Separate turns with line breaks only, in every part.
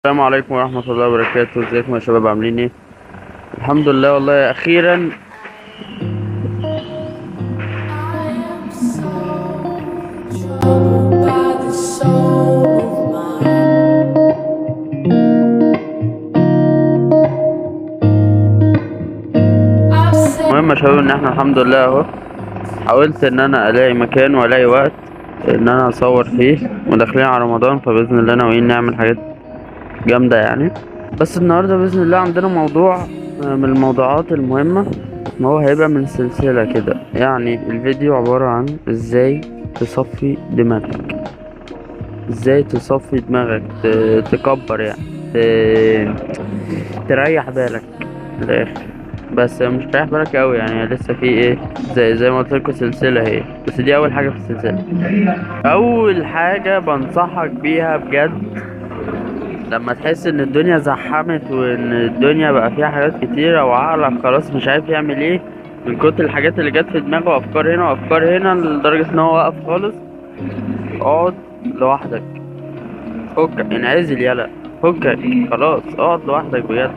السلام عليكم ورحمة الله وبركاته. ازيكم يا شباب، عاملين ايه؟ الحمد لله، والله اخيرا. المهم يا شباب ان احنا الحمد لله اهو حاولت ان انا الاقي مكان والاقي وقت ان انا اصور فيه، وداخلين على رمضان فباذن الله ناويين نعمل حاجات جامدة يعني. بس النهاردة بإذن الله عندنا موضوع من الموضوعات المهمة. ما هو هيبقى من سلسلة كده، يعني الفيديو عبارة عن ازاي تصفي دماغك، ازاي تصفي دماغك، تكبر يعني، تريح بالك من الاخر. بس مش تريح بالك قوي يعني، لسه في ايه، زي ما قلت لكم سلسلة هي، بس دي اول حاجة في السلسلة. اول حاجة بنصحك بيها بجد، لما تحس ان الدنيا زحمت وان الدنيا بقى فيها حاجات كتيرة وعقلك خلاص مش عارف يعمل ايه من كتر الحاجات اللي جت في دماغه، وافكار هنا وافكار هنا لدرجة ان هو وقف خالص، اقعد لوحدك، فكك، انعزل، يلا فكك، خلاص اقعد لوحدك بجد.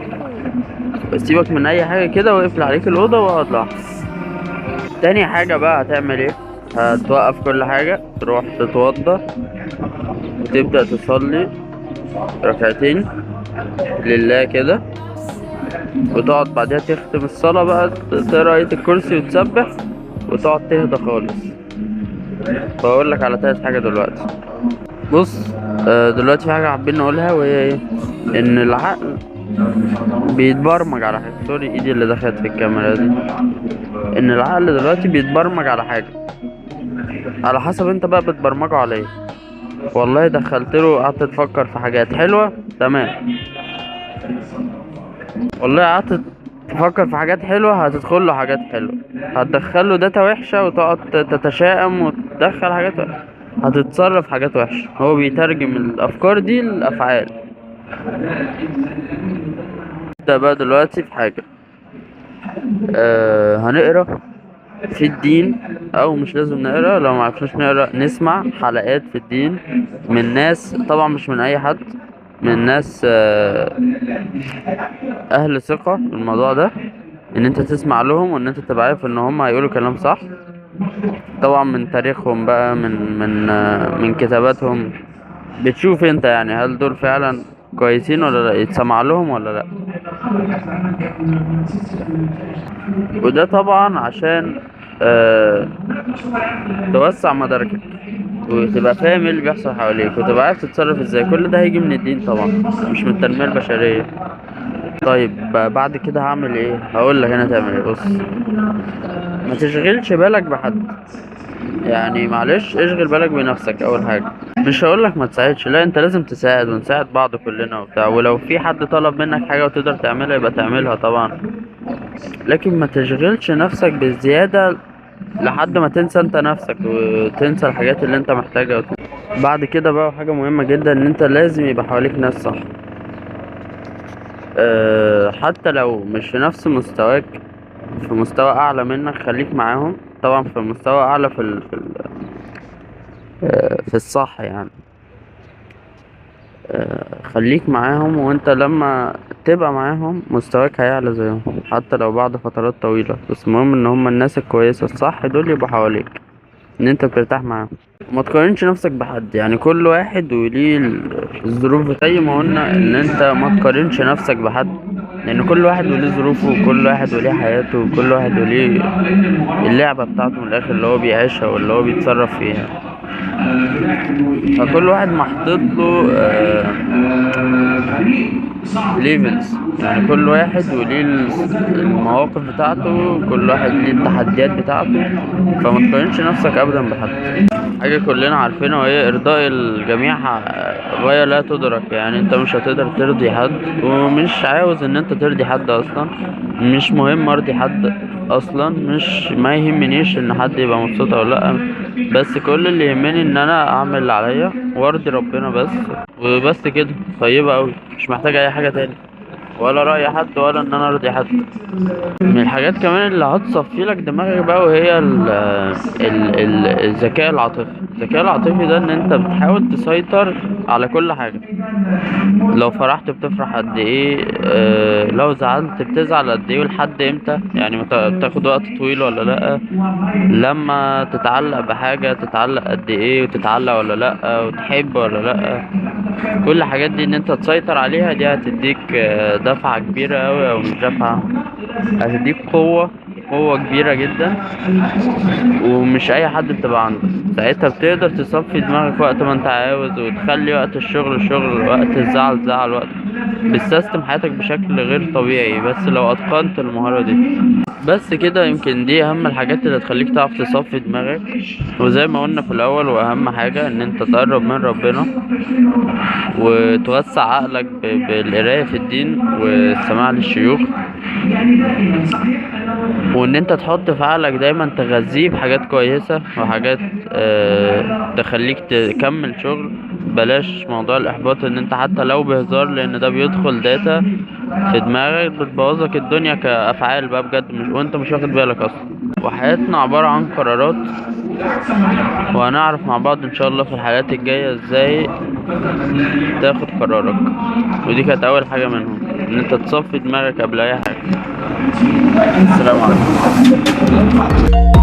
بس سيبك من اي حاجة كده، واقفل عليك الأوضة واقعد لوحدك. تاني حاجة بقى هتعمل ايه؟ هتوقف كل حاجة، تروح تتوضى وتبدأ تصلي ركعتين لله كده، وتقعد بعدها تختم الصلاة بقى، تقرا آية الكرسي وتسبح وتقعد تهدى خالص. بقول لك على تالت حاجة دلوقتي. بص، دلوقتي في حاجة حابين نقولها، وهي ايه؟ ان العقل بيتبرمج على حاجة. سوري، ايدي اللي دخلت في الكاميرا دي. ان العقل دلوقتي بيتبرمج على حاجة، على حسب انت بقى بتبرمجه على ايه. والله دخلت له قعدت تفكر في حاجات حلوة، تمام. والله قعدت تفكر في حاجات حلوة، هتدخل له حاجات حلوة. هتدخل له داتا وحشة وتقعد تتشائم وتدخل حاجات وحشة. هتتصرف حاجات وحشة. هو بيترجم الأفكار دي لأفعال. ده بقى دلوقتي في حاجة، هنقرا في الدين، او مش لازم نقرا، لو ما عرفناش نقرا نسمع حلقات في الدين من ناس، طبعا مش من اي حد، من ناس اهل ثقة في الموضوع ده، ان انت تسمع لهم وان انت تبقى عارف ان هم هيقولوا كلام صح. طبعا من تاريخهم بقى، من كتاباتهم، بتشوف انت يعني هل دول فعلا كويسين ولا لا، يتسمع لهم ولا لا. وده طبعا عشان آه توسع مداركك، وتبقى فاهم ايه اللي بيحصل حواليك، وتبقى عارف تتصرف ازاي. كل ده هيجي من الدين طبعا، مش من التنمية البشرية. طيب بعد كده هعمل ايه؟ هقول لك انا تعمل ايه. بص، ما تشغلش بالك بحد، يعني معلش اشغل بالك بنفسك اول حاجة. مش هقولك ما تساعدش، لا، انت لازم تساعد ونساعد بعض كلنا وبتاع، ولو في حد طلب منك حاجة وتقدر تعملها يبقى تعملها طبعا. لكن ما تشغلش نفسك بالزيادة لحد ما تنسى انت نفسك وتنسى الحاجات اللي انت محتاجها بعد كده بقى حاجة مهمة جدا، ان انت لازم يبقى حواليك ناس صح. حتى لو مش في نفس مستواك، في مستوى اعلى منك خليك معاهم. طبعا في مستوى اعلى في الصح يعني. خليك معاهم، وانت لما تبقى معاهم مستواك هيعلى زيهم، حتى لو بعد فترات طويلة. بس المهم ان هم الناس الكويسة الصح دول يبقوا حواليك، ان انت بترتاح معاهم. ما تقارنش نفسك بحد، يعني كل واحد وليه الظروف زي ما قلنا ان انت ما تقارنش نفسك بحد، لان كل واحد وليه ظروفه، وكل واحد وليه حياته، وكل واحد وليه اللعبة بتاعته من الاخر اللي هو بيعيشها واللي هو بيتصرف فيها. فكل واحد محطوط له ليفلز، يعني كل واحد وليه المواقف بتاعته، كل واحد ليه التحديات بتاعته. فما تقارنش نفسك ابدا بحد. حاجة كلنا عارفينها، وهي ارضاء الجميع غاية لا تدرك. يعني انت مش هتقدر ترضي حد، ومش عاوز ان انت ترضي حد اصلا. مش مهم ارضي حد اصلا، مش ما يهمنيش ان حد يبقى مبسوط او لا. بس كل اللي يهمني ان انا اعمل اللي عليا وارضي ربنا بس، وبس كده. طيبة اوي، مش محتاج اي حاجة تاني، ولا رأي حد، ولا ان انا ارضي حد. من الحاجات كمان اللي هتصفي لك دماغك بقى، وهي الذكاء العاطفي. الذكاء العاطفي ده ان انت بتحاول تسيطر على كل حاجة. لو فرحت بتفرح قد ايه، لو زعلت بتزعل قد ايه، ولحد امتى، يعني بتاخد وقت طويل ولا لأ. لما تتعلق بحاجة تتعلق قد ايه، وتتعلق ولا لأ، وتحب ولا لأ. كل الحاجات دي ان انت تسيطر عليها، دي هتديك دفعة كبيرة اوي، او مش دفعة، هتديك قوة كبيرة جدا. ومش اي حد بتبقى عنده ساعتها، بتقدر تصفي دماغك وقت ما انت عاوز، وتخلي وقت الشغل شغل، وقت الزعل زعل، وقت بتسيستم حياتك بشكل غير طبيعي، بس لو اتقنت المهارة دي. بس كده، يمكن دي اهم الحاجات اللي تخليك تعرف تصفي دماغك. وزي ما قلنا في الاول، واهم حاجة ان انت تقرب من ربنا، وتوسع عقلك بالقراية في الدين والسماع للشيوخ، وان انت تحط في عقلك دايما تغذيه بحاجات كويسة، وحاجات تخليك تكمل شغل. بلاش موضوع الاحباط، ان انت حتى لو بهزار، لان ده بيدخل داتا في دماغك بتبوظك الدنيا كافعال بقى بجد، مش وانت مش واخد بالك اصلا. وحياتنا عبارة عن قرارات، وهنعرف مع بعض ان شاء الله في الحلقات الجاية ازاي تاخد قرارك. ودي كانت اول حاجة منهم، ان انت تصفي دماغك قبل اي حاجة. السلام عليكم.